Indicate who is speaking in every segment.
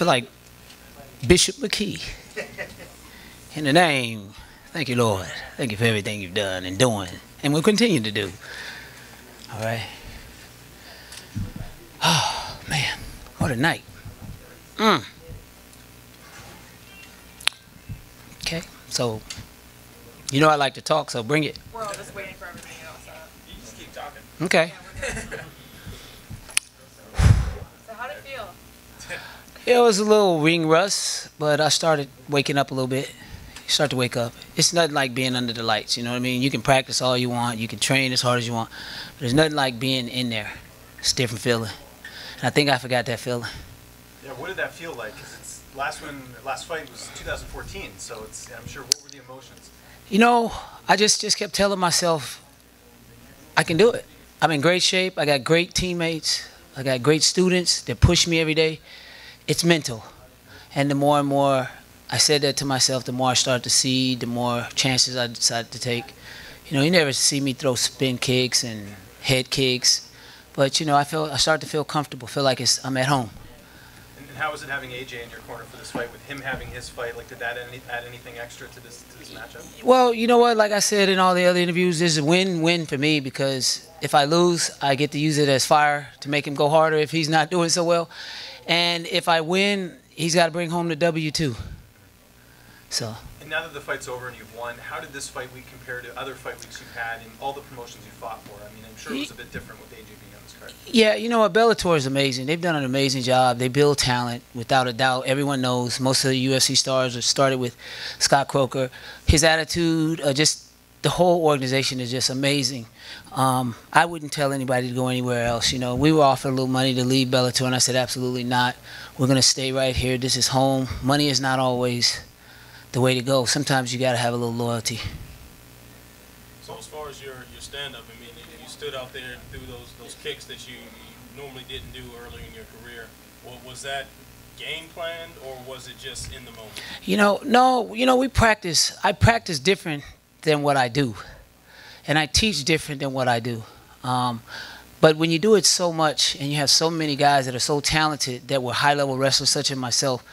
Speaker 1: feel like Bishop McKee. In the name, thank you, Lord. Thank you for everything you've done and doing and will continue to do. All right. Oh, man. What a night. Okay. So, you know I like to talk, so bring it.
Speaker 2: We're all just waiting for everything else.
Speaker 3: You just keep talking.
Speaker 1: Okay.
Speaker 2: So how did it feel?
Speaker 1: It was a little ring rust, but I started waking up a little bit. You start to wake up. It's nothing like being under the lights, you know what I mean? You can practice all you want. You can train as hard as you want. But there's nothing like being in there. It's a different feeling. And I think I forgot that feeling.
Speaker 3: Yeah, what did that feel like? Because it's last fight was 2014, so I'm sure, what were the emotions?
Speaker 1: You know, I just kept telling myself, I can do it. I'm in great shape. I got great teammates. I got great students that push me every day. It's mental. And the more and more I said that to myself, the more I started to see, the more chances I decided to take. You know, you never see me throw spin kicks and head kicks. But, you know, I started to feel comfortable, feel like I'm at home.
Speaker 3: And how was it having AJ in your corner for this fight, with him having his fight? Like, did that add anything extra to this matchup?
Speaker 1: Well, you know what? Like I said in all the other interviews, this is a win-win for me, because if I lose, I get to use it as fire to make him go harder if he's not doing so well. And if I win, he's got to bring home the W too. So.
Speaker 3: And now that the fight's over and you've won, how did this fight week compare to other fight weeks you've had in all the promotions you fought for? I mean, I'm sure it was a bit different with AJ being on this card.
Speaker 1: Yeah, you know what? Bellator is amazing. They've done an amazing job. They build talent, without a doubt. Everyone knows most of the UFC stars are started with Scott Croker. His attitude, just the whole organization is just amazing. I wouldn't tell anybody to go anywhere else. You know, we were offered a little money to leave Bellator, and I said, absolutely not. We're going to stay right here. This is home. Money is not always the way to go. Sometimes you got to have a little loyalty.
Speaker 4: So as far as your stand-up, I mean, you stood out there and threw those kicks that you normally didn't do early in your career. Was that game planned, or was it just in the moment? You know,
Speaker 1: no. You know, I practice different than what I do, and I teach different than what I do. But when you do it so much, and you have so many guys that are so talented that were high-level wrestlers, such as myself,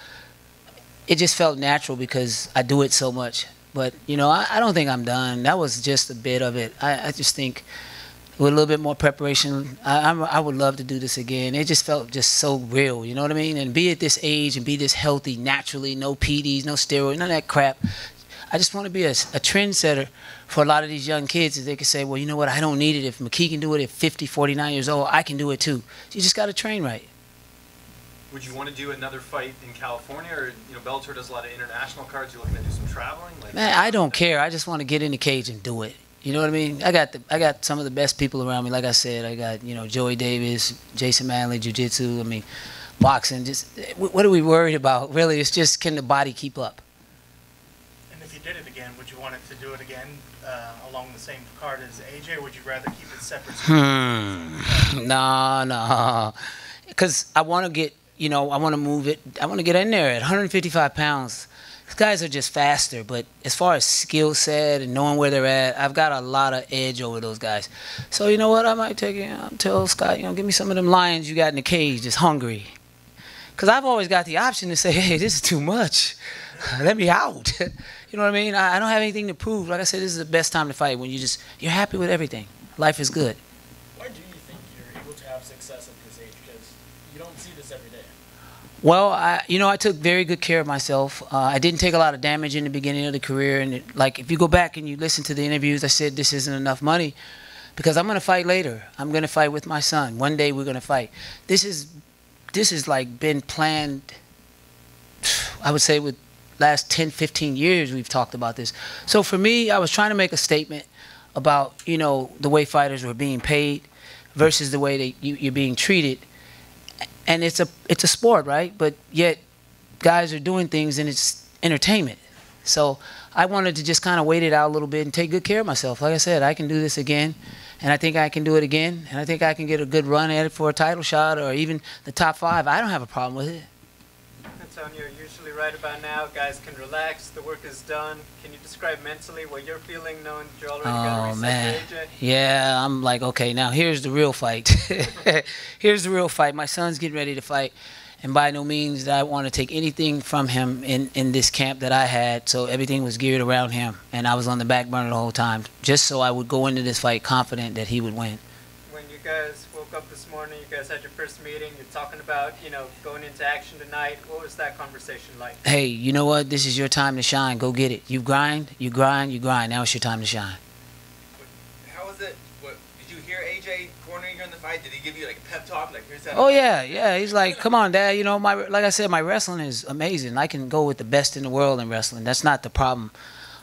Speaker 1: it just felt natural because I do it so much. But, you know, I don't think I'm done. That was just a bit of it. I just think with a little bit more preparation, I would love to do this again. It just felt just so real, you know what I mean? And be at this age and be this healthy naturally, no PDs, no steroids, none of that crap. I just want to be a trendsetter for a lot of these young kids, that they can say, well, you know what, I don't need it. If McKee can do it at 50, 49 years old, I can do it too. You just got to train right.
Speaker 3: Would you want to do another fight in California, or, you know, Bellator does a lot of international cards? You're looking to do some traveling? Like,
Speaker 1: man, I don't care. I just want to get in the cage and do it. You know what I mean? I got some of the best people around me. Like I said, I got, you know, Joey Davis, Jason Manley, jiu-jitsu. I mean, boxing. Just what are we worried about? Really, it's just, can the body keep up?
Speaker 5: And if you did it again, would you want it to do it again along the same card as AJ, or would you rather keep it separate?
Speaker 1: No. Because I want to get, you know, I want to move it. I want to get in there at 155 pounds. These guys are just faster, but as far as skill set and knowing where they're at, I've got a lot of edge over those guys. So you know what? I might take it. Tell Scott, you know, give me some of them lions you got in the cage, just hungry. Because I've always got the option to say, hey, this is too much. Let me out. You know what I mean? I don't have anything to prove. Like I said, this is the best time to fight, when you're happy with everything. Life is good.
Speaker 6: Why do you think you're able to have success at this age? Because you don't see this every day.
Speaker 1: Well, I took very good care of myself. I didn't take a lot of damage in the beginning of the career. And like, if you go back and you listen to the interviews, I said this isn't enough money because I'm going to fight later. I'm going to fight with my son. One day we're going to fight. This is like been planned, I would say, with last 10, 15 years we've talked about this. So for me, I was trying to make a statement about, you know, the way fighters were being paid versus the way that you're being treated. And it's a sport, right? But yet guys are doing things and it's entertainment. So I wanted to just kind of wait it out a little bit and take good care of myself. Like I said, I can do this again, and I think I can do it again, and I think I can get a good run at it for a title shot or even the top 5. I don't have a problem with it.
Speaker 7: Antonio, usually right about now, guys can relax, the work is done. Can you describe mentally what you're feeling, knowing that you're already got to reset to AJ?
Speaker 1: Yeah, I'm like, okay, now here's the real fight. Here's the real fight. My son's getting ready to fight. And by no means did I want to take anything from him in this camp that I had. So everything was geared around him. And I was on the back burner the whole time, just so I would go into this fight confident that he would win.
Speaker 7: When you guys woke up this morning, you guys had your first meeting, you're talking about, going into action tonight. What was that conversation like?
Speaker 1: Hey, you know what? This is your time to shine. Go get it. You grind, you grind, you grind. Now it's your time to shine.
Speaker 8: How was it? What, did you hear AJ cornering you in the fight? Did he give you like a pep talk? Like, here's that.
Speaker 1: Oh yeah. He's like, come on, Dad. Like I said, my wrestling is amazing. I can go with the best in the world in wrestling. That's not the problem.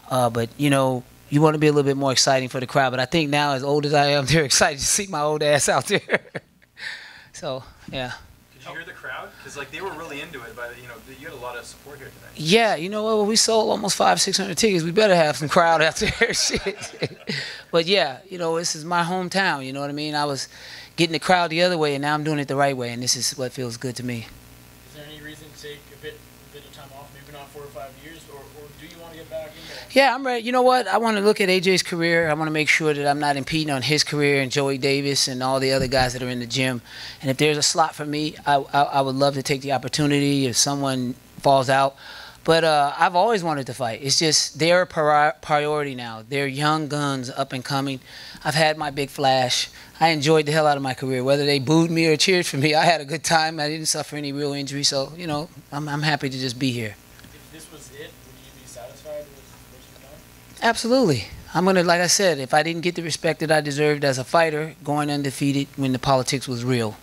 Speaker 1: But you want to be a little bit more exciting for the crowd. But I think now, as old as I am, they're excited to see my old ass out there. So yeah.
Speaker 3: Did you hear the crowd? Because they were really into it. But you had a lot of support here tonight.
Speaker 1: Yeah, you know what? We sold almost 500-600 tickets. We better have some crowd out there. Shit. But yeah, this is my hometown. You know what I mean? I was getting the crowd the other way, and now I'm doing it the right way, and this is what feels good to me.
Speaker 6: Is there any reason to take a bit of time off, maybe not 4 or 5 years, or do you want to get back in there?
Speaker 1: Yeah, I'm ready. You know what? I want to look at AJ's career. I want to make sure that I'm not impeding on his career and Joey Davis and all the other guys that are in the gym. And if there's a slot for me, I would love to take the opportunity if someone falls out. But I've always wanted to fight. It's just they're a priority now. They're young guns, up and coming. I've had my big flash. I enjoyed the hell out of my career. Whether they booed me or cheered for me, I had a good time. I didn't suffer any real injury. So, I'm happy to just be here.
Speaker 6: If this was it, would you be satisfied with what you've done?
Speaker 1: Absolutely. I'm going to, like I said, if I didn't get the respect that I deserved as a fighter, going undefeated when the politics was real,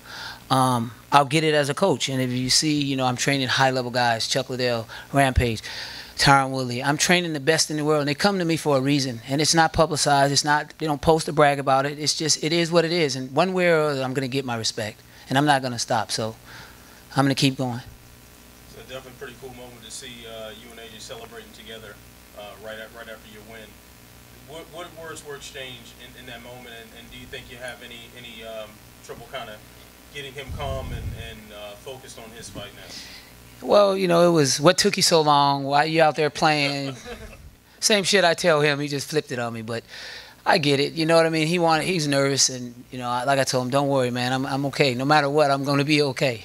Speaker 1: I'll get it as a coach. And if you see, I'm training high-level guys, Chuck Liddell, Rampage, Tyron Woodley. I'm training the best in the world, and they come to me for a reason. And it's not publicized. They don't post or brag about it. It's just, it is what it is. And one way or other, I'm going to get my respect. And I'm not going to stop. So I'm going to keep going.
Speaker 4: It's definitely a pretty cool moment to see you and AJ celebrating together right after your win. What words were exchanged in that moment, and do you think you have any trouble kind of getting him calm and focused on his fight now?
Speaker 1: Well, it was, what took you so long? Why are you out there playing? Same shit I tell him. He just flipped it on me. But I get it. You know what I mean? He's nervous. And, like I told him, don't worry, man. I'm okay. No matter what, I'm going to be okay.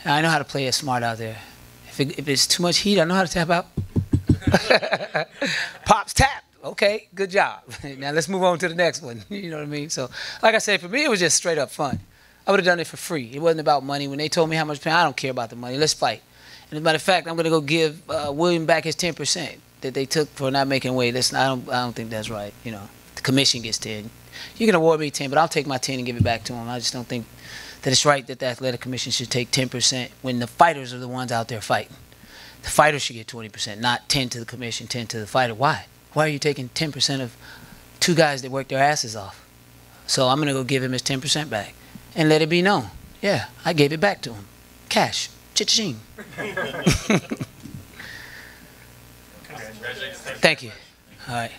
Speaker 1: And I know how to play it smart out there. If it's too much heat, I know how to tap out. Pops tap. Okay, good job. Now let's move on to the next one. You know what I mean? So, like I said, for me, it was just straight up fun. I would have done it for free. It wasn't about money. When they told me how much pay, I don't care about the money. Let's fight. And as a matter of fact, I'm going to go give William back his 10% that they took for not making weight. I don't think that's right. The commission gets 10. You can award me 10, but I'll take my 10 and give it back to him. I just don't think that it's right that the athletic commission should take 10% when the fighters are the ones out there fighting. The fighter should get 20%, not 10 to the commission, 10 to the fighter. Why? Why are you taking 10% of two guys that work their asses off? So I'm going to go give him his 10% back and let it be known. Yeah, I gave it back to him. Cash. Cha-ching.
Speaker 4: Congratulations.
Speaker 1: Thank you. All right.